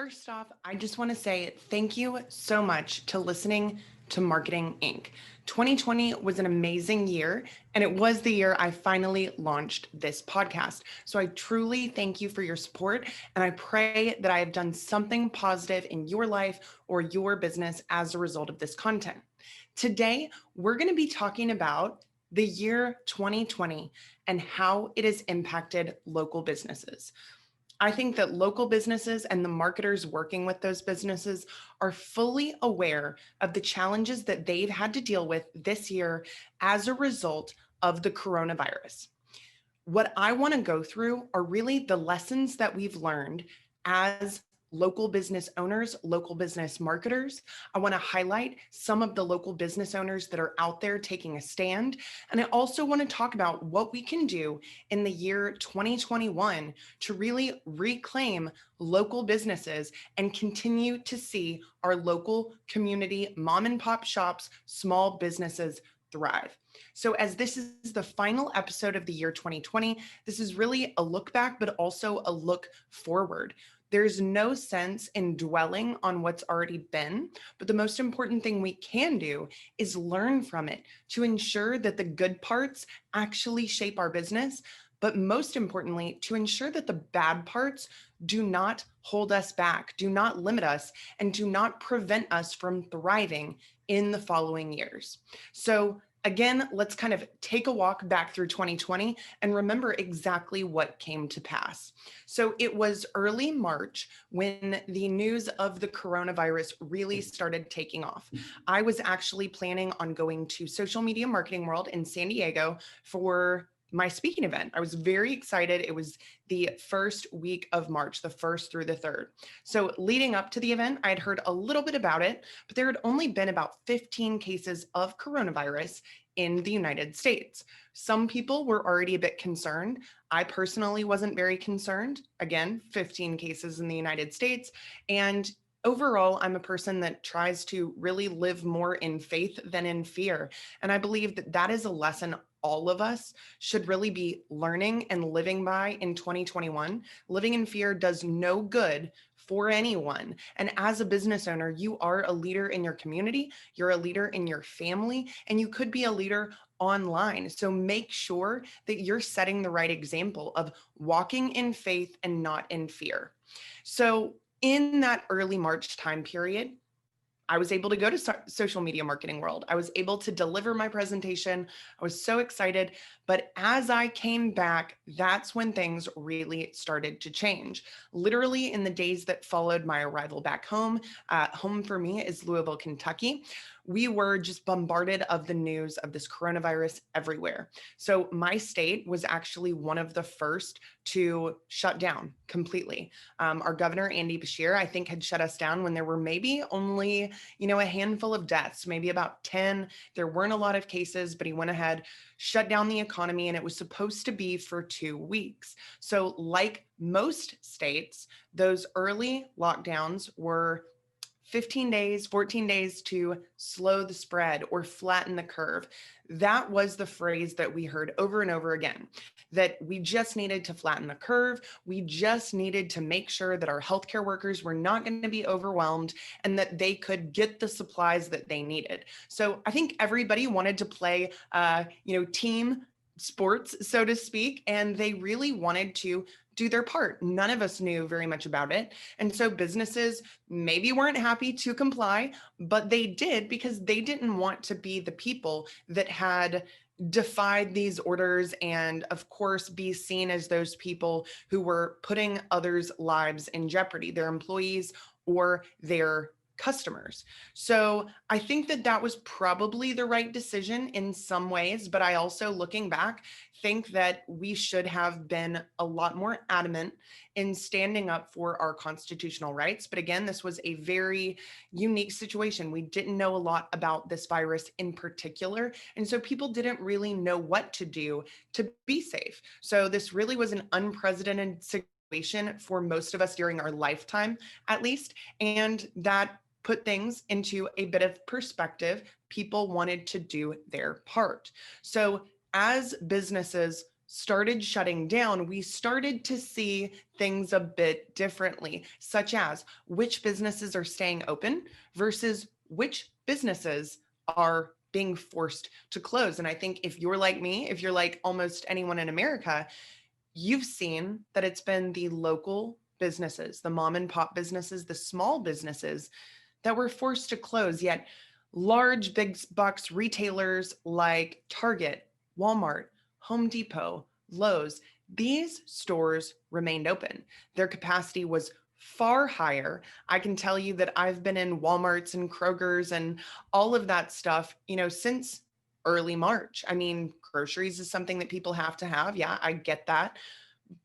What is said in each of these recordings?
First off, I just want to say thank you so much to listening to Marketing Inc. 2020 was an amazing year, and it was the year I finally launched this podcast. So I truly thank you for your support, and I pray that I have done something positive in your life or your business as a result of this content. Today, we're going to be talking about the year 2020 and how it has impacted local businesses. I think that local businesses and the marketers working with those businesses are fully aware of the challenges that they've had to deal with this year as a result of the coronavirus. What I want to go through are really the lessons that we've learned as local business owners, local business marketers. I want to highlight some of the local business owners that are out there taking a stand. And I also want to talk about what we can do in the year 2021 to really reclaim local businesses and continue to see our local community, mom and pop shops, small businesses thrive. So as this is the final episode of the year 2020, this is really a look back, but also a look forward. There's no sense in dwelling on what's already been, but the most important thing we can do is learn from it to ensure that the good parts actually shape our business, but most importantly, to ensure that the bad parts do not hold us back, do not limit us, and do not prevent us from thriving in the following years. So again, let's kind of take a walk back through 2020 and remember exactly what came to pass. So it was early March when the news of the coronavirus really started taking off. I was actually planning on going to Social Media Marketing World in San Diego for my speaking event. I was very excited. It was the first week of March, the 1st through the 3rd. So leading up to the event, I had heard a little bit about it, but there had only been about 15 cases of coronavirus in the United States. Some people were already a bit concerned. I personally wasn't very concerned. Again, 15 cases in the United States. And overall, I'm a person that tries to really live more in faith than in fear. And I believe that that is a lesson all of us should really be learning and living by in 2021. Living in fear does no good for anyone. And as a business owner, you are a leader in your community, you're a leader in your family, and you could be a leader online. So make sure that you're setting the right example of walking in faith and not in fear. So in that early March time period, I was able to go to Social Media Marketing World. I was able to deliver my presentation. I was so excited. But as I came back, that's when things really started to change. Literally in the days that followed my arrival back home, home for me is Louisville, Kentucky. We were just bombarded of the news of this coronavirus everywhere. So my state was actually one of the first to shut down completely. Our governor, Andy Beshear, I think had shut us down when there were maybe only, a handful of deaths, maybe about 10. There weren't a lot of cases, but he went ahead, shut down the economy, and it was supposed to be for 2 weeks. So like most states, those early lockdowns were 15 days, 14 days to slow the spread or flatten the curve. That was the phrase that we heard over and over again, that we just needed to flatten the curve. We just needed to make sure that our healthcare workers were not going to be overwhelmed and that they could get the supplies that they needed. So I think everybody wanted to play, team sports, so to speak, and they really wanted to do their part. None of us knew very much about it. And so businesses maybe weren't happy to comply, but they did because they didn't want to be the people that had defied these orders and, of course, be seen as those people who were putting others' lives in jeopardy, their employees or their customers. So I think that that was probably the right decision in some ways, but I also, looking back, think that we should have been a lot more adamant in standing up for our constitutional rights. But again, this was a very unique situation. We didn't know a lot about this virus in particular. And so people didn't really know what to do to be safe. So this really was an unprecedented situation for most of us during our lifetime, at least. And that put things into a bit of perspective. People wanted to do their part. So as businesses started shutting down, we started to see things a bit differently, such as which businesses are staying open versus which businesses are being forced to close. And I think if you're like me, if you're like almost anyone in America, you've seen that it's been the local businesses, the mom and pop businesses, the small businesses that were forced to close, yet large big box retailers like Target, Walmart, Home Depot, Lowe's, these stores remained open. Their capacity was far higher. I can tell you that I've been in Walmarts and Kroger's and all of that stuff, since early March. I mean, groceries is something that people have to have. Yeah, I get that.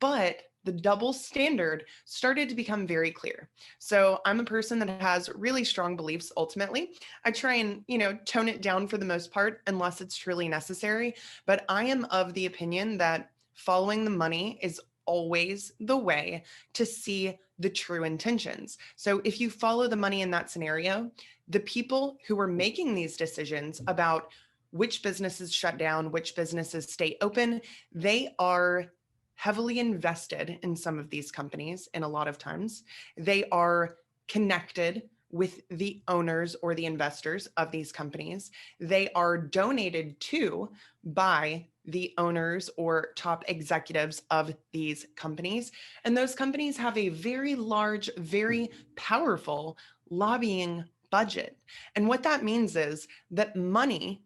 But the double standard started to become very clear. So I'm a person that has really strong beliefs ultimately. I try and, tone it down for the most part unless it's truly necessary. But I am of the opinion that following the money is always the way to see the true intentions. So if you follow the money in that scenario, the people who are making these decisions about which businesses shut down, which businesses stay open, they are heavily invested in some of these companies, and a lot of times they are connected with the owners or the investors of these companies. They are donated to by the owners or top executives of these companies. And those companies have a very large, very powerful lobbying budget. And what that means is that money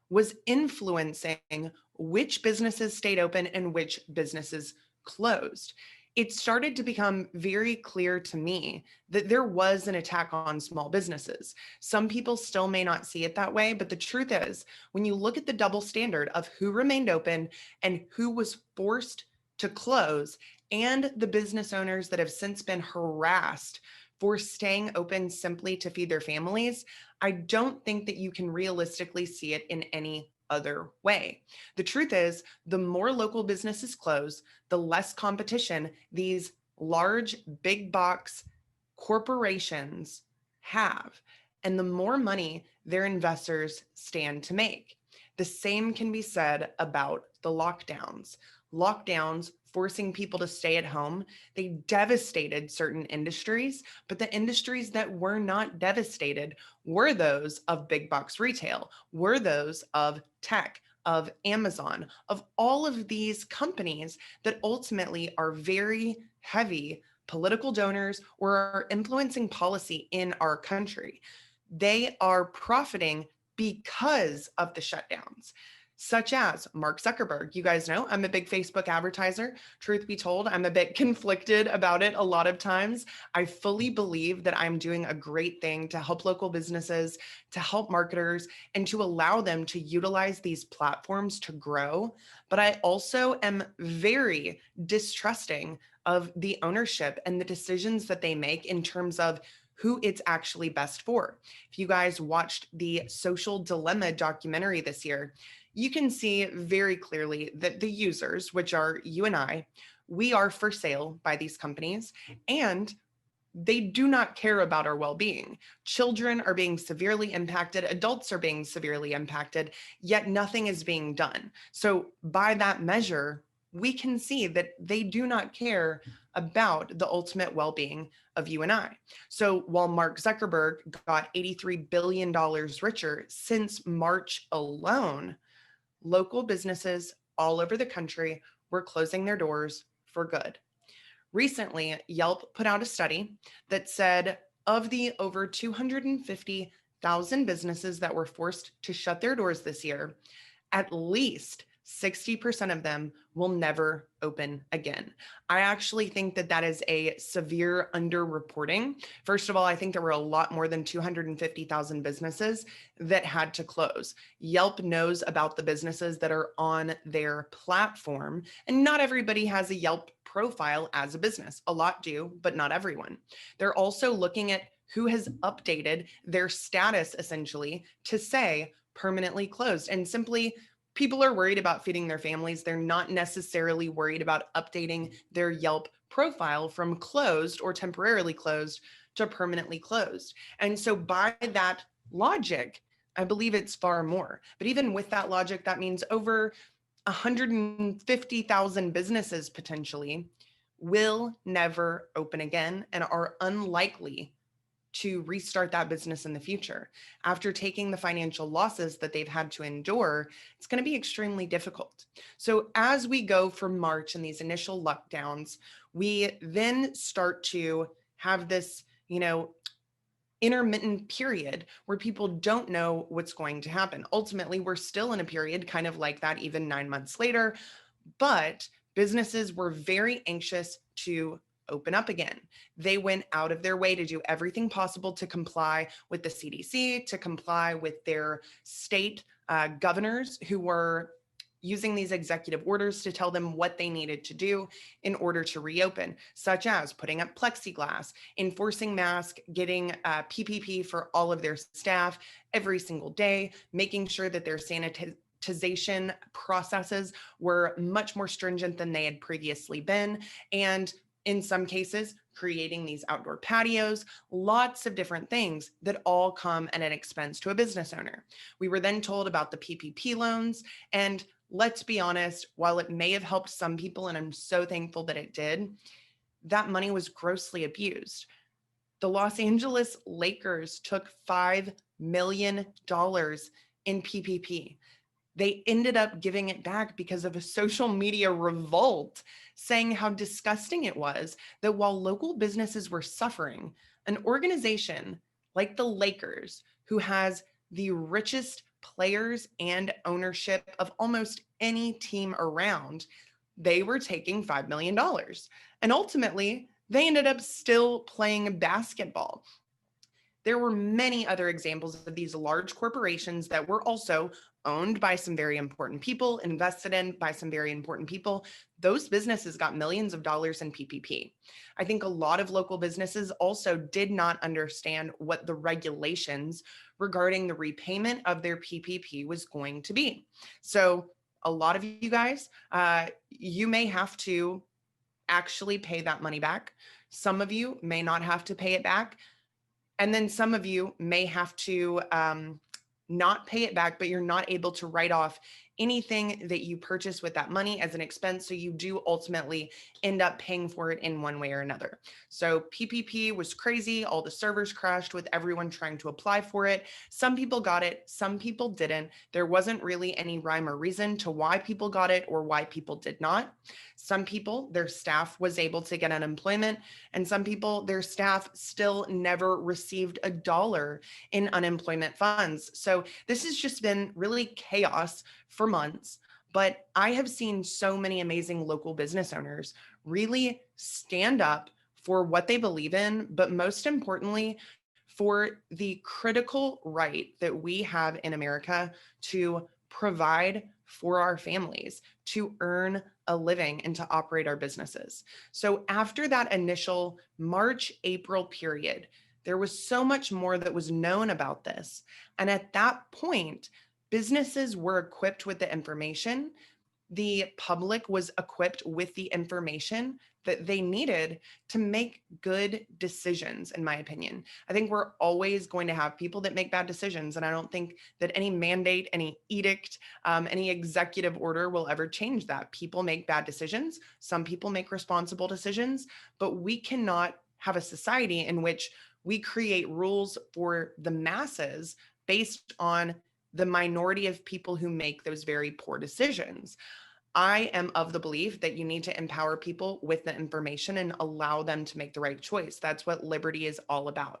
was influencing which businesses stayed open and which businesses closed. It started to become very clear to me that there was an attack on small businesses. Some people still may not see it that way, but the truth is, when you look at the double standard of who remained open and who was forced to close, and the business owners that have since been harassed for staying open simply to feed their families, I don't think that you can realistically see it in any other way. The truth is, the more local businesses close, the less competition these large, big box corporations have, and the more money their investors stand to make. The same can be said about the lockdowns. Lockdowns forcing people to stay at home, they devastated certain industries, but the industries that were not devastated were those of big box retail, were those of tech, of Amazon, of all of these companies that ultimately are very heavy political donors or are influencing policy in our country. They are profiting because of the shutdowns, such as Mark Zuckerberg. You guys know I'm a big Facebook advertiser. Truth be told, I'm a bit conflicted about it a lot of times. I fully believe that I'm doing a great thing to help local businesses, to help marketers, and to allow them to utilize these platforms to grow. But I also am very distrusting of the ownership and the decisions that they make in terms of who it's actually best for. If you guys watched the Social Dilemma documentary this year, you can see very clearly that the users, which are you and I, we are for sale by these companies, and they do not care about our well-being. Children are being severely impacted, adults are being severely impacted, yet nothing is being done. So by that measure, we can see that they do not care about the ultimate well-being of you and I. So while Mark Zuckerberg got $83 billion richer since March alone, local businesses all over the country were closing their doors for good. Recently, Yelp put out a study that said of the over 250,000 businesses that were forced to shut their doors this year, at least 60% of them will never open again. I actually think that that is a severe underreporting. First of all, I think there were a lot more than 250,000 businesses that had to close. Yelp knows about the businesses that are on their platform, and not everybody has a Yelp profile as a business. A lot do, but not everyone. They're also looking at who has updated their status essentially to say permanently closed, and simply people are worried about feeding their families. They're not necessarily worried about updating their Yelp profile from closed or temporarily closed to permanently closed. And so by that logic, I believe it's far more. But even with that logic, that means over 150,000 businesses potentially will never open again and are unlikely to restart that business in the future. After taking the financial losses that they've had to endure, it's going to be extremely difficult. So, as we go from March and these initial lockdowns, we then start to have this, intermittent period where people don't know what's going to happen. Ultimately, we're still in a period kind of like that, even 9 months later, but businesses were very anxious to open up again. They went out of their way to do everything possible to comply with the CDC, to comply with their state governors who were using these executive orders to tell them what they needed to do in order to reopen, such as putting up plexiglass, enforcing masks, getting PPP for all of their staff every single day, making sure that their sanitization processes were much more stringent than they had previously been. And in some cases, creating these outdoor patios, lots of different things that all come at an expense to a business owner. We were then told about the PPP loans. And let's be honest, while it may have helped some people, and I'm so thankful that it did, that money was grossly abused. The Los Angeles Lakers took $5 million in PPP. They ended up giving it back because of a social media revolt saying how disgusting it was that while local businesses were suffering, an organization like the Lakers, who has the richest players and ownership of almost any team around, they were taking $5 million. And ultimately, they ended up still playing basketball. There were many other examples of these large corporations that were also owned by some very important people, invested in by some very important people. Those businesses got millions of dollars in PPP. I think a lot of local businesses also did not understand what the regulations regarding the repayment of their PPP was going to be. So, a lot of you guys, you may have to actually pay that money back. Some of you may not have to pay it back. And then some of you may have to not pay it back, but you're not able to write off anything that you purchase with that money as an expense. So you do ultimately end up paying for it in one way or another. So PPP was crazy. All the servers crashed with everyone trying to apply for it. Some people got it, some people didn't. There wasn't really any rhyme or reason to why people got it or why people did not. Some people, their staff was able to get unemployment, and some people, their staff still never received a dollar in unemployment funds. So this has just been really chaos for months. But I have seen so many amazing local business owners really stand up for what they believe in, but most importantly, for the critical right that we have in America to provide for our families, to earn a living, and to operate our businesses. So after that initial March, April period, there was so much more that was known about this. And at that point, businesses were equipped with the information. The public was equipped with the information that they needed to make good decisions, in my opinion. I think we're always going to have people that make bad decisions. And I don't think that any mandate, any edict, any executive order will ever change that. People make bad decisions. Some people make responsible decisions, but we cannot have a society in which we create rules for the masses based on the minority of people who make those very poor decisions. I am of the belief that you need to empower people with the information and allow them to make the right choice. That's what liberty is all about.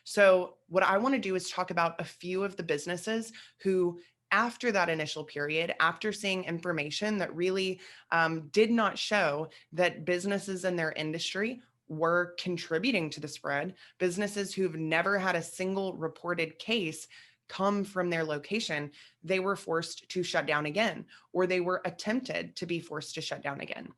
So, what I want to do is talk about a few of the businesses who, after that initial period, after seeing information that really did not show that businesses in their industry were contributing to the spread, businesses who've never had a single reported case come from their location, they were forced to shut down again, or they were attempted to be forced to shut down again.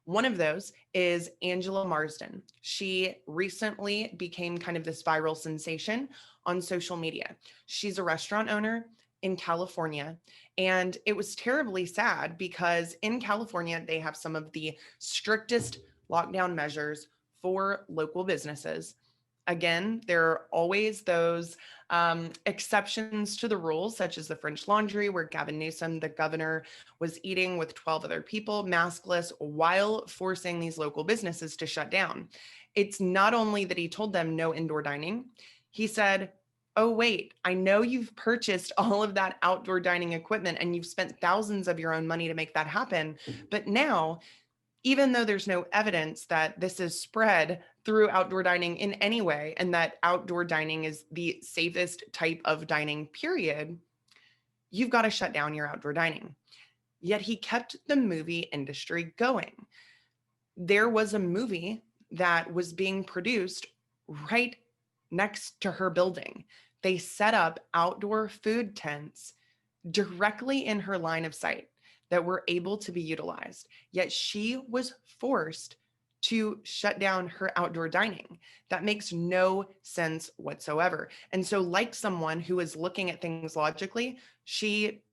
One of those is Angela Marsden. She recently became kind of this viral sensation on social media. She's a restaurant owner in California, and it was terribly sad because in California, they have some of the strictest lockdown measures for local businesses. Again, there are always those exceptions to the rules, such as the French Laundry, where Gavin Newsom, the governor, was eating with 12 other people, maskless, while forcing these local businesses to shut down. It's not only that he told them no indoor dining, he said, oh, wait, I know you've purchased all of that outdoor dining equipment and you've spent thousands of your own money to make that happen. But now, even though there's no evidence that this is spread through outdoor dining in any way and that outdoor dining is the safest type of dining, period, you've got to shut down your outdoor dining. Yet he kept the movie industry going. There was a movie that was being produced right next to her building. They set up outdoor food tents directly in her line of sight that were able to be utilized. Yet she was forced to shut down her outdoor dining. That makes no sense whatsoever. And so, like someone who is looking at things logically, she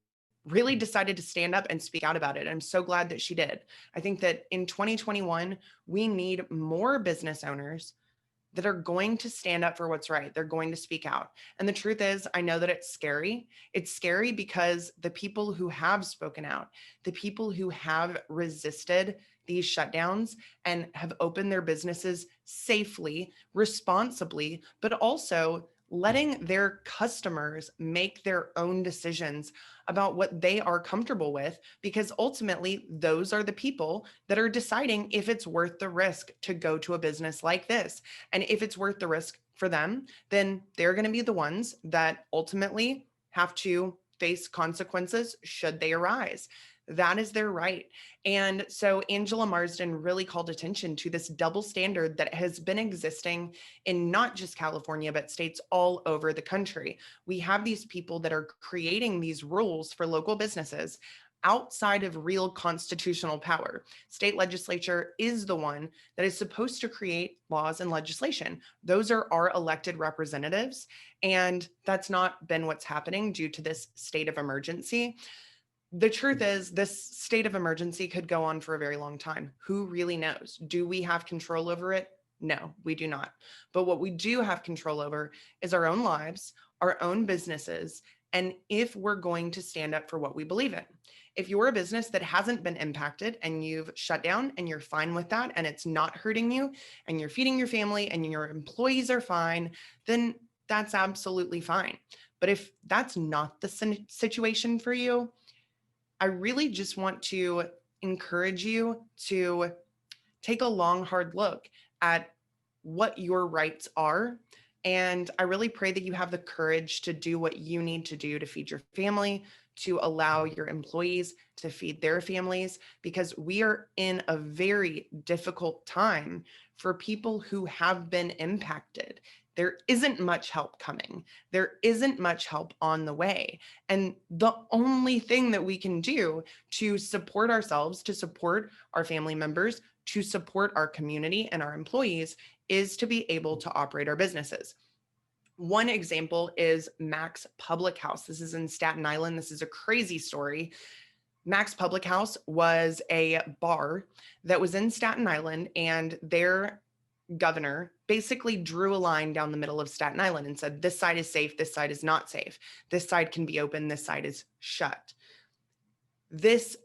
really decided to stand up and speak out about it. I'm so glad that she did. I think that in 2021, we need more business owners that are going to stand up for what's right. They're going to speak out. And the truth is, I know that it's scary. It's scary because the people who have spoken out, the people who have resisted these shutdowns and have opened their businesses safely, responsibly, but also letting their customers make their own decisions about what they are comfortable with, because ultimately those are the people that are deciding if it's worth the risk to go to a business like this. And if it's worth the risk for them, then they're going to be the ones that ultimately have to face consequences should they arise. That is their right. And so Angela Marsden really called attention to this double standard that has been existing in not just California, but states all over the country. We have these people that are creating these rules for local businesses outside of real constitutional power. State legislature is the one that is supposed to create laws and legislation. Those are our elected representatives. And that's not been what's happening due to this state of emergency. The truth is, this state of emergency could go on for a very long time. Who really knows? Do we have control over it? No, we do not. But what we do have control over is our own lives, our own businesses, and if we're going to stand up for what we believe in. If you're a business that hasn't been impacted and you've shut down and you're fine with that and it's not hurting you and you're feeding your family and your employees are fine, then that's absolutely fine. But if that's not the situation for you, I really just want to encourage you to take a long, hard look at what your rights are. And I really pray that you have the courage to do what you need to do to feed your family, to allow your employees to feed their families, because we are in a very difficult time for people who have been impacted. There isn't much help coming. There isn't much help on the way. And the only thing that we can do to support ourselves, to support our family members, to support our community and our employees is to be able to operate our businesses. One example is Max Public House. This is in Staten Island. This is a crazy story. Max Public House was a bar that was in Staten Island, and their governor basically drew a line down the middle of Staten Island and said, this side is safe, this side is not safe. This side can be open, this side is shut. This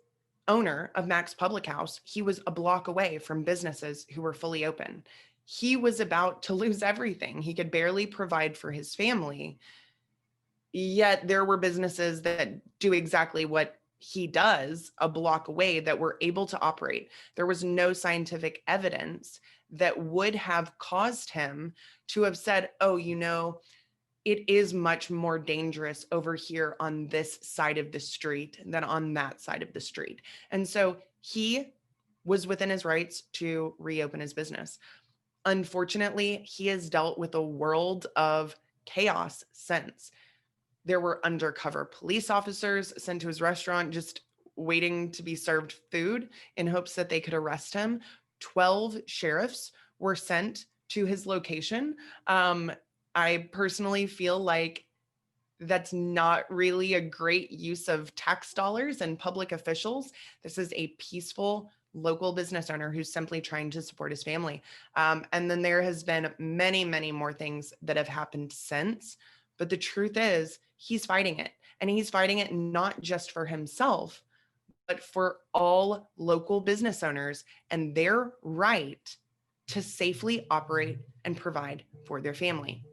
owner of Max Public House, he was a block away from businesses who were fully open. He was about to lose everything. He could barely provide for his family. Yet there were businesses that do exactly what he does a block away that were able to operate. There was no scientific evidence that would have caused him to have said, oh, it is much more dangerous over here on this side of the street than on that side of the street. And so he was within his rights to reopen his business. Unfortunately, he has dealt with a world of chaos since. There were undercover police officers sent to his restaurant just waiting to be served food in hopes that they could arrest him. 12 sheriffs were sent to his location. I personally feel like that's not really a great use of tax dollars and public officials. This is a peaceful local business owner who's simply trying to support his family. And then there has been many, many more things that have happened since. But the truth is, he's fighting it. And he's fighting it not just for himself, but for all local business owners and their right to safely operate and provide for their family.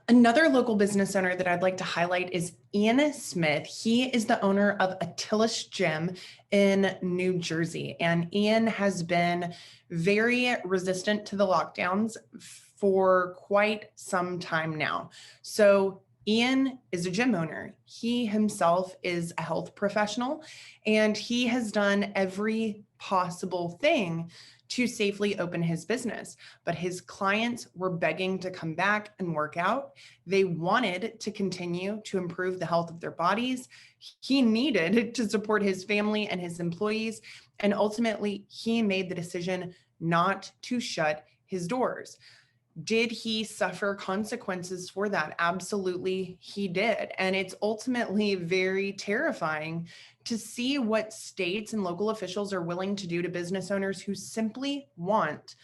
Another local business owner that I'd like to highlight is Ian Smith. He is the owner of Attila's Gym in New Jersey. And Ian has been very resistant to the lockdowns for quite some time now. So Ian is a gym owner. He himself is a health professional, and he has done every possible thing to safely open his business. But his clients were begging to come back and work out. They wanted to continue to improve the health of their bodies. He needed to support his family and his employees. And ultimately, he made the decision not to shut his doors. Did he suffer consequences for that? Absolutely, he did. And it's ultimately very terrifying to see what states and local officials are willing to do to business owners who simply want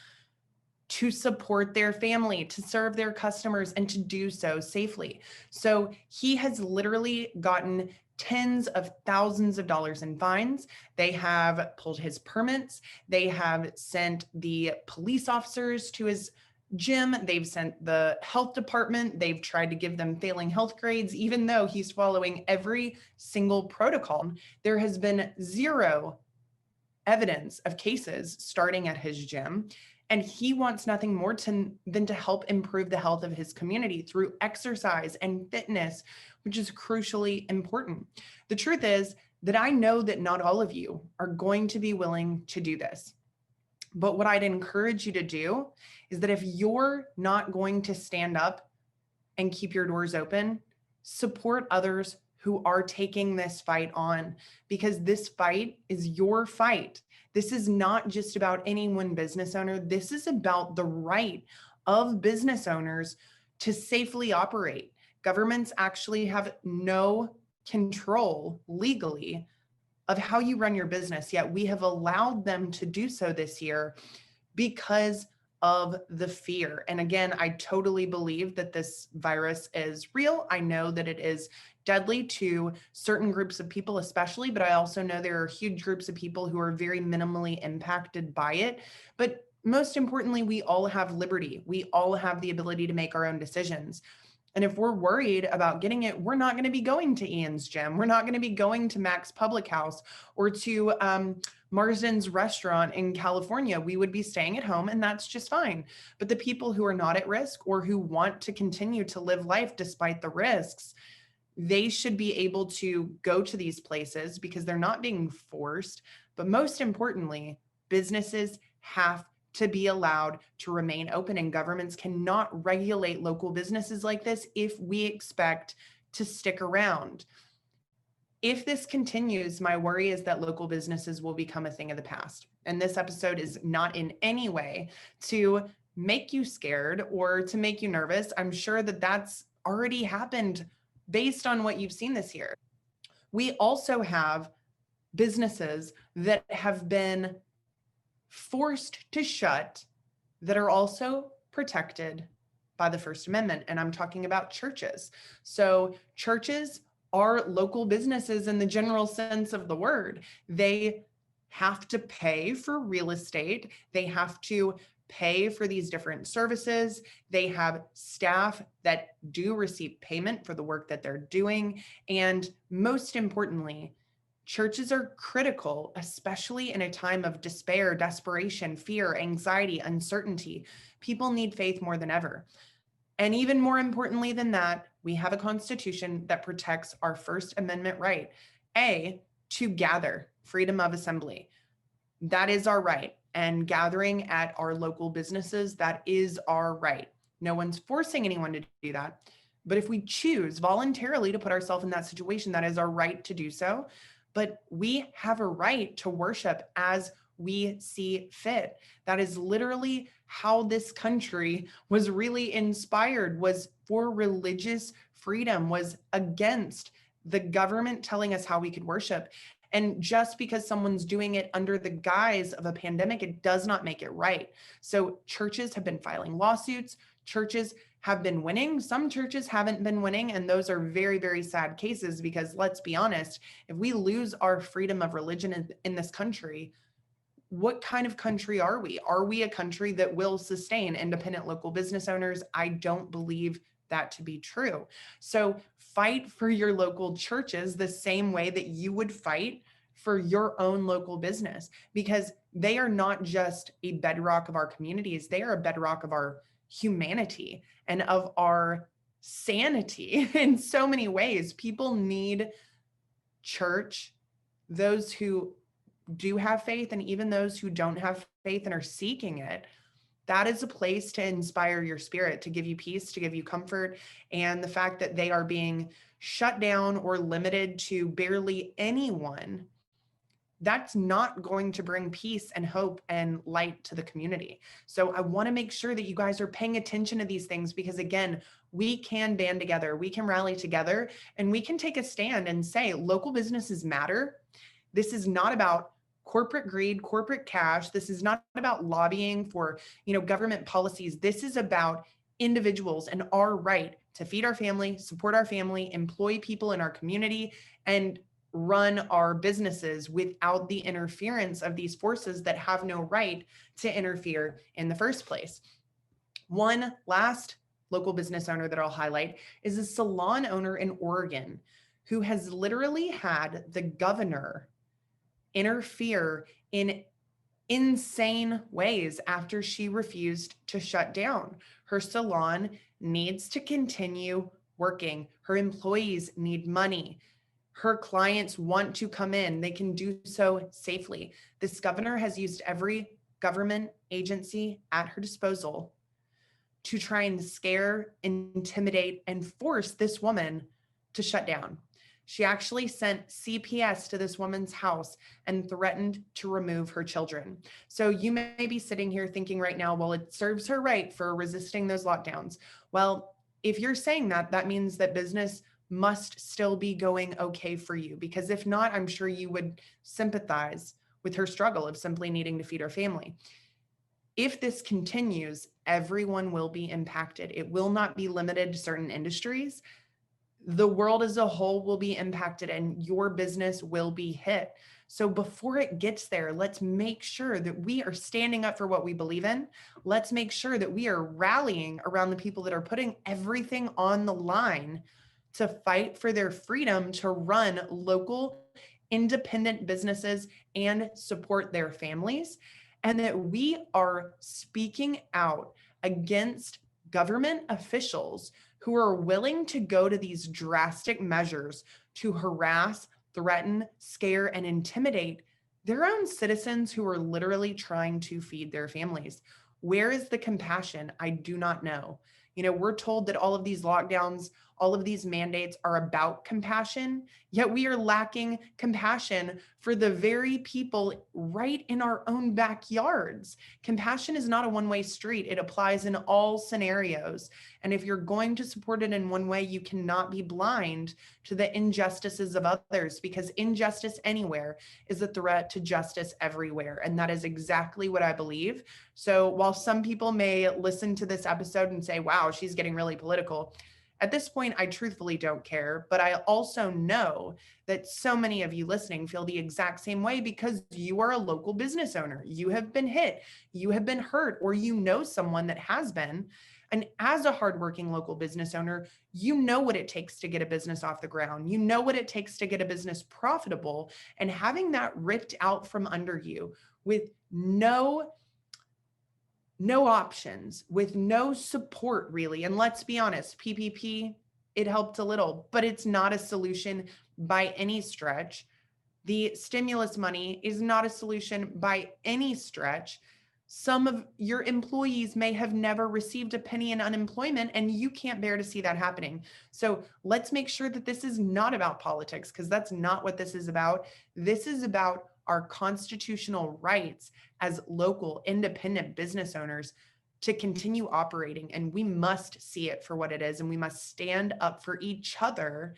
to support their family, to serve their customers, and to do so safely. So he has literally gotten tens of thousands of dollars in fines. They have pulled his permits. They have sent the police officers to his gym. They've sent the health department. They've tried to give them failing health grades, even though he's following every single protocol. There has been zero evidence of cases starting at his gym. And he wants nothing more than to help improve the health of his community through exercise and fitness, which is crucially important. The truth is that I know that not all of you are going to be willing to do this. But what I'd encourage you to do is that if you're not going to stand up and keep your doors open, support others who are taking this fight on, because this fight is your fight. This is not just about any one business owner. This is about the right of business owners to safely operate. Governments actually have no control legally of how you run your business, yet we have allowed them to do so this year because of the fear. And again, I totally believe that this virus is real. I know that it is deadly to certain groups of people, especially, but I also know there are huge groups of people who are very minimally impacted by it. But most importantly, we all have liberty. We all have the ability to make our own decisions. And if we're worried about getting it, we're not going to be going to Ian's gym. We're not going to be going to Mac's Public House or to Marsden's restaurant in California. We would be staying at home, and that's just fine. But the people who are not at risk or who want to continue to live life despite the risks, they should be able to go to these places because they're not being forced. But most importantly, businesses have to be allowed to remain open, and governments cannot regulate local businesses like this if we expect to stick around. If this continues, my worry is that local businesses will become a thing of the past. And this episode is not in any way to make you scared or to make you nervous. I'm sure that that's already happened based on what you've seen this year. We also have businesses that have been forced to shut that are also protected by the First Amendment. And I'm talking about churches. So churches are local businesses in the general sense of the word. They have to pay for real estate. They have to pay for these different services. They have staff that do receive payment for the work that they're doing. And most importantly, churches are critical, especially in a time of despair, desperation, fear, anxiety, uncertainty. People need faith more than ever. And even more importantly than that, we have a constitution that protects our First Amendment right, to gather, freedom of assembly. That is our right. And gathering at our local businesses, that is our right. No one's forcing anyone to do that. But if we choose voluntarily to put ourselves in that situation, that is our right to do so. But we have a right to worship as we see fit. That is literally how this country was really inspired, was for religious freedom, was against the government telling us how we could worship. And just because someone's doing it under the guise of a pandemic, it does not make it right. So churches have been filing lawsuits. Churches have been winning. Some churches haven't been winning. And those are very, very sad cases because let's be honest, if we lose our freedom of religion in this country, what kind of country are we? Are we a country that will sustain independent local business owners? I don't believe that to be true. So fight for your local churches the same way that you would fight for your own local business, because they are not just a bedrock of our communities, they are a bedrock of our humanity and of our sanity in so many ways. People need church, those who do have faith and even those who don't have faith and are seeking it. That is a place to inspire your spirit, to give you peace, to give you comfort. And the fact that they are being shut down or limited to barely anyone, that's not going to bring peace and hope and light to the community. So I want to make sure that you guys are paying attention to these things, because again, we can band together, we can rally together, and we can take a stand and say local businesses matter. This is not about corporate greed, corporate cash. This is not about lobbying for, government policies. This is about individuals and our right to feed our family, support our family, employ people in our community, and run our businesses without the interference of these forces that have no right to interfere in the first place. One last local business owner that I'll highlight is a salon owner in Oregon who has literally had the governor interfere in insane ways after she refused to shut down. Her salon needs to continue working. Her employees need money. Her clients want to come in. They can do so safely. This governor has used every government agency at her disposal to try and scare, intimidate, and force this woman to shut down. She actually sent CPS to this woman's house and threatened to remove her children. So you may be sitting here thinking right now, well, it serves her right for resisting those lockdowns. Well, if you're saying that, that means that business must still be going okay for you, because if not, I'm sure you would sympathize with her struggle of simply needing to feed her family. If this continues, everyone will be impacted. It will not be limited to certain industries. The world as a whole will be impacted and your business will be hit. So before it gets there, let's make sure that we are standing up for what we believe in. Let's make sure that we are rallying around the people that are putting everything on the line to fight for their freedom to run local independent businesses and support their families. And that we are speaking out against government officials who are willing to go to these drastic measures to harass, threaten, scare, and intimidate their own citizens who are literally trying to feed their families. Where is the compassion? I do not know. We're told that all of these lockdowns, all of these mandates are about compassion, yet we are lacking compassion for the very people right in our own backyards. Compassion is not a one-way street. It applies in all scenarios. And if you're going to support it in one way, you cannot be blind to the injustices of others, because injustice anywhere is a threat to justice everywhere. And that is exactly what I believe. So while some people may listen to this episode and say, wow, she's getting really political, at this point, I truthfully don't care, but I also know that so many of you listening feel the exact same way because you are a local business owner. You have been hit, you have been hurt, or you know someone that has been. And as a hardworking local business owner, you know what it takes to get a business off the ground. You know what it takes to get a business profitable, and having that ripped out from under you with no options, with no support really. And let's be honest, PPP, it helped a little, but it's not a solution by any stretch. The stimulus money is not a solution by any stretch. Some of your employees may have never received a penny in unemployment, and you can't bear to see that happening. So let's make sure that this is not about politics, because that's not what this is about. This is about our constitutional rights as local independent business owners to continue operating. And we must see it for what it is. And we must stand up for each other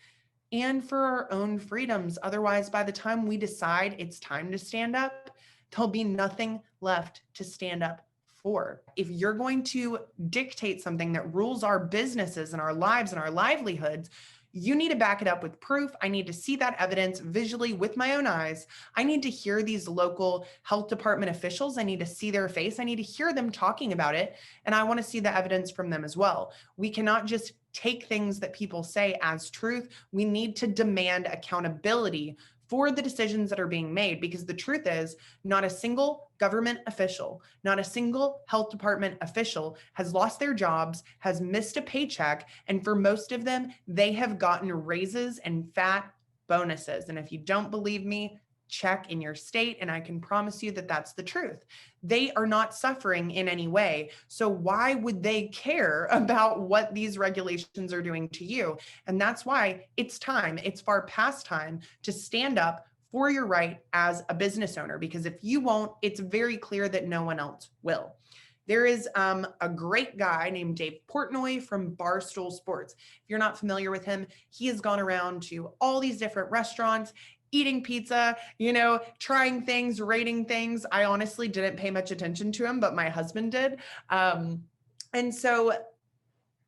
and for our own freedoms. Otherwise, by the time we decide it's time to stand up, there'll be nothing left to stand up for. If you're going to dictate something that rules our businesses and our lives and our livelihoods, you need to back it up with proof. I need to see that evidence visually with my own eyes. I need to hear these local health department officials. I need to see their face. I need to hear them talking about it. And I want to see the evidence from them as well. We cannot just take things that people say as truth. We need to demand accountability for the decisions that are being made, because the truth is, not a single government official, not a single health department official has lost their jobs, has missed a paycheck, and for most of them, they have gotten raises and fat bonuses. And if you don't believe me, check in your state, and I can promise you that that's the truth. They are not suffering in any way. So why would they care about what these regulations are doing to you? And that's why it's far past time to stand up for your right as a business owner, because if you won't, it's very clear that no one else will. There is a great guy named Dave Portnoy from Barstool Sports. If you're not familiar with him, he has gone around to all these different restaurants, eating pizza, trying things, rating things. I honestly didn't pay much attention to him, but my husband did. And so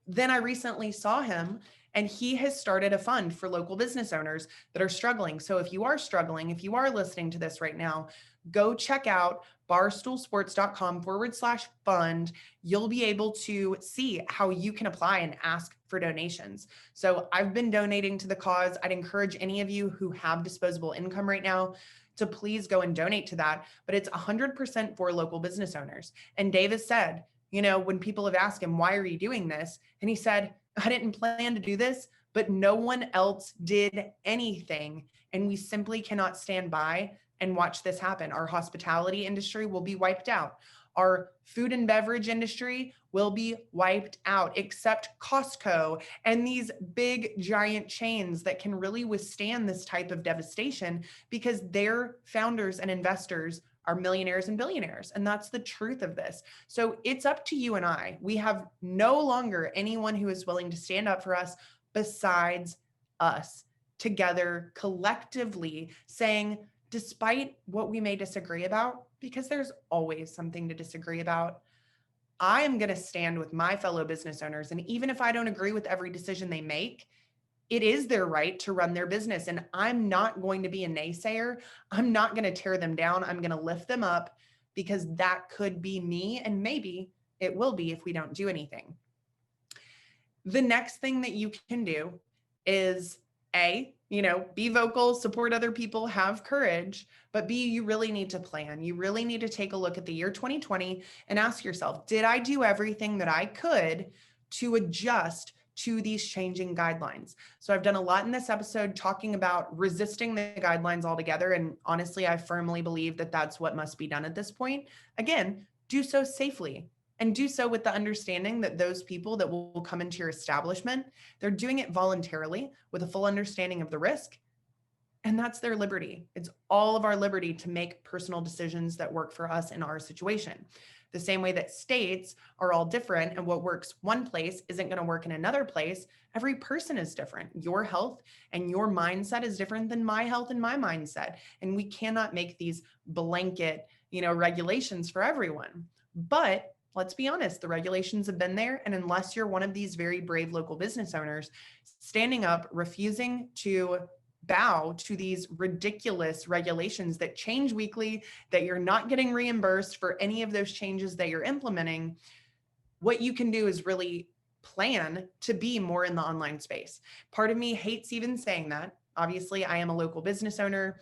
then I recently saw him, and he has started a fund for local business owners that are struggling. So if you are struggling, if you are listening to this right now, go check out barstoolsports.com/fund. You'll be able to see how you can apply and ask for donations. So I've been donating to the cause. I'd encourage any of you who have disposable income right now to please go and donate to that. But it's 100% for local business owners. And Davis said, when people have asked him, why are you doing this? And he said, I didn't plan to do this, but no one else did anything. And we simply cannot stand by and watch this happen. Our hospitality industry will be wiped out. Our food and beverage industry will be wiped out, except Costco and these big giant chains that can really withstand this type of devastation because their founders and investors are millionaires and billionaires. And that's the truth of this. So it's up to you and I. We have no longer anyone who is willing to stand up for us besides us, together, collectively, saying, despite what we may disagree about, because there's always something to disagree about, I am going to stand with my fellow business owners. And even if I don't agree with every decision they make, it is their right to run their business. And I'm not going to be a naysayer. I'm not going to tear them down. I'm going to lift them up, because that could be me. And maybe it will be if we don't do anything. The next thing that you can do is be vocal, support other people, have courage, but B, you really need to plan. You really need to take a look at the year 2020 and ask yourself, did I do everything that I could to adjust to these changing guidelines? So I've done a lot in this episode talking about resisting the guidelines altogether. And honestly, I firmly believe that that's what must be done at this point. Again, do so safely. And do so with the understanding that those people that will come into your establishment, they're doing it voluntarily with a full understanding of the risk. And that's their liberty. It's all of our liberty to make personal decisions that work for us in our situation. The same way that states are all different and what works one place isn't going to work in another place. Every person is different. Your health and your mindset is different than my health and my mindset. And we cannot make these blanket, regulations for everyone. But let's be honest, the regulations have been there. And unless you're one of these very brave local business owners standing up, refusing to bow to these ridiculous regulations that change weekly, that you're not getting reimbursed for any of those changes that you're implementing, what you can do is really plan to be more in the online space. Part of me hates even saying that. Obviously, I am a local business owner.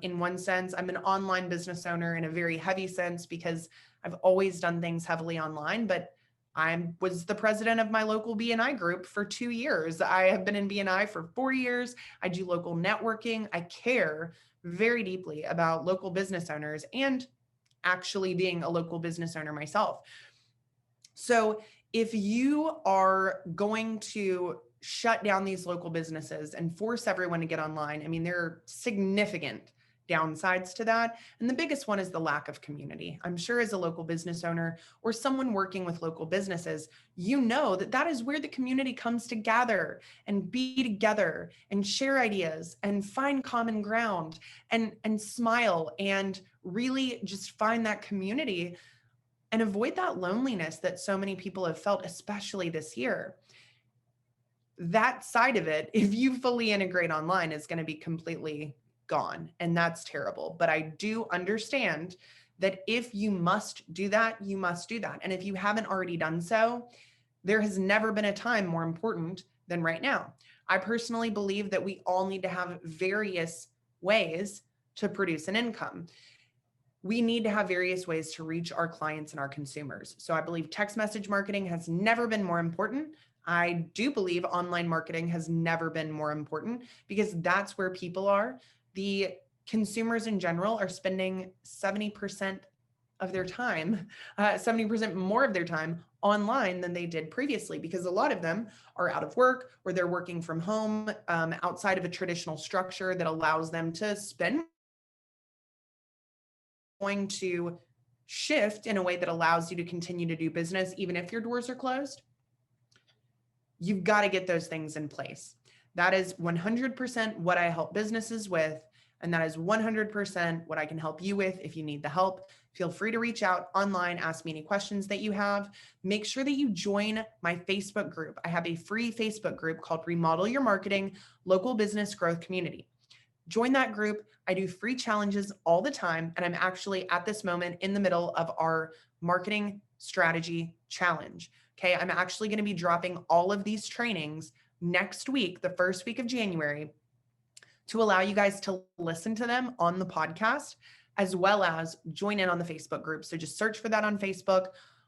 In one sense, I'm an online business owner in a very heavy sense because I've always done things heavily online, but I was the president of my local BNI group for 2 years. I have been in BNI for 4 years. I do local networking. I care very deeply about local business owners and actually being a local business owner myself. So if you are going to shut down these local businesses and force everyone to get online, there are significant downsides to that. And the biggest one is the lack of community. I'm sure as a local business owner or someone working with local businesses, you know that that is where the community comes to gather and be together and share ideas and find common ground and smile and really just find that community and avoid that loneliness that so many people have felt, especially this year. That side of it, if you fully integrate online, is going to be completely gone. And that's terrible. But I do understand that if you must do that, you must do that. And if you haven't already done so, there has never been a time more important than right now. I personally believe that we all need to have various ways to produce an income. We need to have various ways to reach our clients and our consumers. So I believe text message marketing has never been more important. I do believe online marketing has never been more important because that's where people are. The consumers in general are spending 70% of their time, 70% more of their time online than they did previously, because a lot of them are out of work or they're working from home outside of a traditional structure that allows them to spend going to shift in a way that allows you to continue to do business, even if your doors are closed. You've got to get those things in place. That is 100% what I help businesses with. And that is 100% what I can help you with. If you need the help, feel free to reach out online, ask me any questions that you have. Make sure that you join my Facebook group. I have a free Facebook group called Remodel Your Marketing Local Business Growth Community. Join that group. I do free challenges all the time. And I'm actually at this moment in the middle of our marketing strategy challenge. Okay. I'm actually going to be dropping all of these trainings next week, the first week of January, to allow you guys to listen to them on the podcast, as well as join in on the Facebook group. So just search for that on Facebook.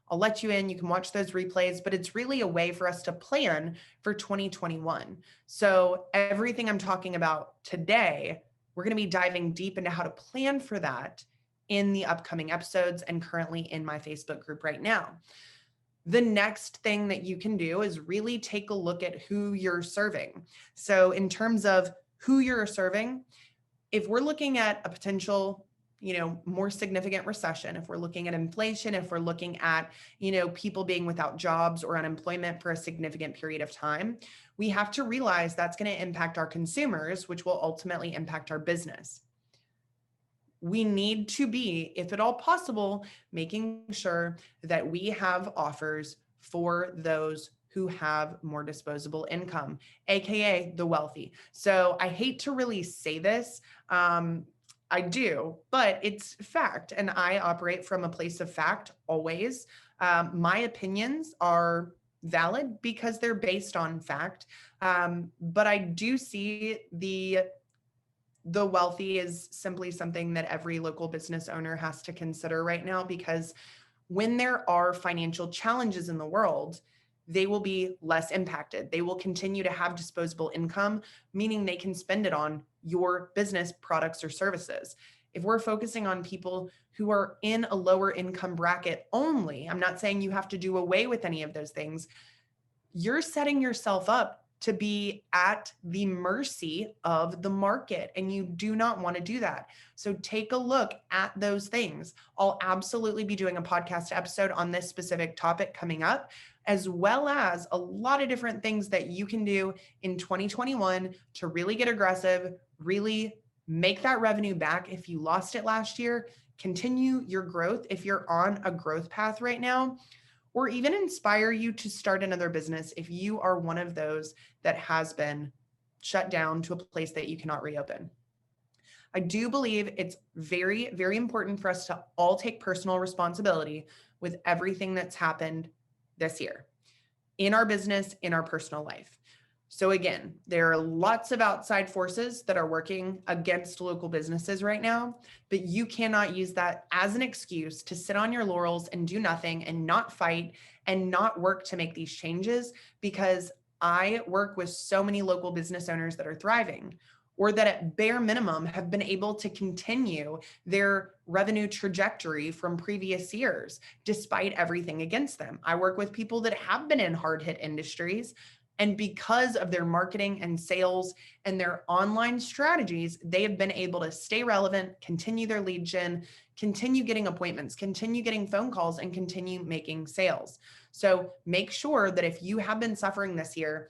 I'll let you in. You can watch those replays, but it's really a way for us to plan for 2021. So everything I'm talking about today, we're going to be diving deep into how to plan for that in the upcoming episodes and currently in my Facebook group right now. The next thing that you can do is really take a look at who you're serving. So in terms of who you're serving, if we're looking at a potential, more significant recession, if we're looking at inflation, if we're looking at, people being without jobs or unemployment for a significant period of time, we have to realize that's going to impact our consumers, which will ultimately impact our business. We need to be, if at all possible, making sure that we have offers for those who have more disposable income, AKA the wealthy. So I hate to really say this. I do, but it's fact. And I operate from a place of fact always. My opinions are valid because they're based on fact. But I do see the wealthy is simply something that every local business owner has to consider right now, because when there are financial challenges in the world, they will be less impacted. They will continue to have disposable income, meaning they can spend it on your business products or services. If we're focusing on people who are in a lower income bracket only, I'm not saying you have to do away with any of those things. You're setting yourself up to be at the mercy of the market, and you do not want to do that. So take a look at those things. I'll absolutely be doing a podcast episode on this specific topic coming up, as well as a lot of different things that you can do in 2021 to really get aggressive, really make that revenue back if you lost it last year, continue your growth if you're on a growth path right now, or even inspire you to start another business if you are one of those that has been shut down to a place that you cannot reopen. I do believe it's very, very important for us to all take personal responsibility with everything that's happened this year in our business, in our personal life. So again, there are lots of outside forces that are working against local businesses right now, but you cannot use that as an excuse to sit on your laurels and do nothing and not fight and not work to make these changes, because I work with so many local business owners that are thriving, or that at bare minimum have been able to continue their revenue trajectory from previous years, despite everything against them. I work with people that have been in hard hit industries, And because of their marketing and sales and their online strategies, they have been able to stay relevant, continue their lead gen, continue getting appointments, continue getting phone calls, and continue making sales. So make sure that if you have been suffering this year,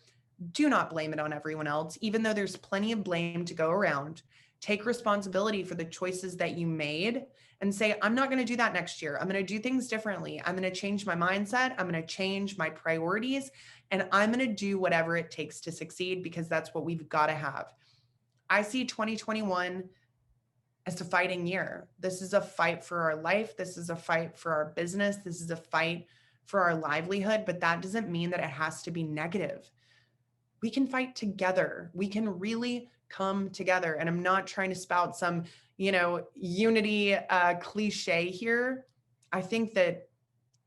do not blame it on everyone else, even though there's plenty of blame to go around. Take responsibility for the choices that you made and say, I'm not going to do that next year. I'm going to do things differently. I'm going to change my mindset. I'm going to change my priorities, and I'm going to do whatever it takes to succeed, because that's what we've got to have. I see 2021 as a fighting year. This is a fight for our life. This is a fight for our business. This is a fight for our livelihood, but that doesn't mean that it has to be negative. We can fight together. We can really come together. And I'm not trying to spout some, unity cliche here. I think that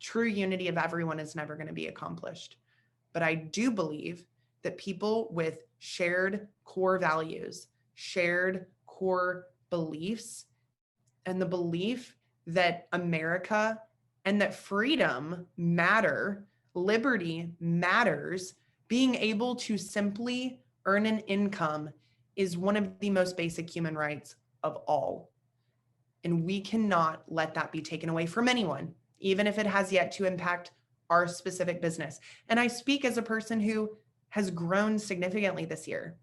true unity of everyone is never going to be accomplished. But I do believe that people with shared core values, shared core beliefs, and the belief that America and that freedom matter, liberty matters, being able to simply earn an income is one of the most basic human rights of all. And we cannot let that be taken away from anyone, even if it has yet to impact our specific business. And I speak as a person who has grown significantly this year.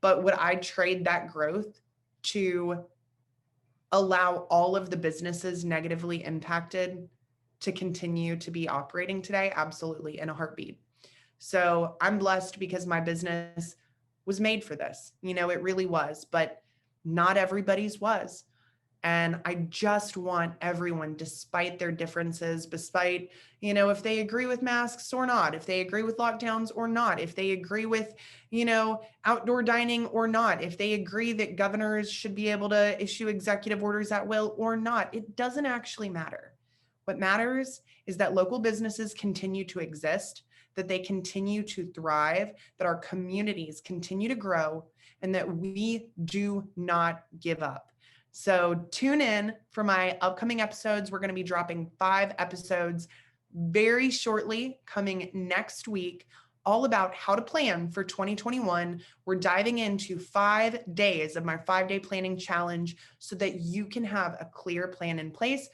But would I trade that growth to allow all of the businesses negatively impacted to continue to be operating today? Absolutely, in a heartbeat. So I'm blessed because my business was made for this. It really was, but not everybody's was. And I just want everyone, despite their differences, despite, if they agree with masks or not, if they agree with lockdowns or not, if they agree with, outdoor dining or not, if they agree that governors should be able to issue executive orders at will or not, it doesn't actually matter. What matters is that local businesses continue to exist, that they continue to thrive, that our communities continue to grow, and that we do not give up. So tune in for my upcoming episodes. We're going to be dropping 5 episodes very shortly, coming next week, all about how to plan for 2021. We're diving into 5 days of my 5-day planning challenge so that you can have a clear plan in place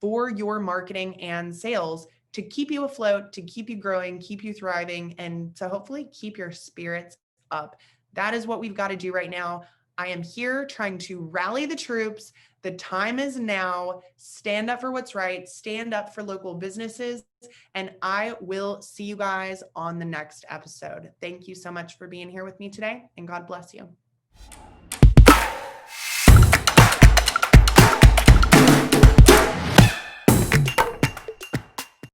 for your marketing and sales to keep you afloat, to keep you growing, keep you thriving, and to hopefully keep your spirits up. That is what we've got to do right now. I am here trying to rally the troops. The time is now. Stand up for what's right. Stand up for local businesses. And I will see you guys on the next episode. Thank you so much for being here with me today, and God bless you.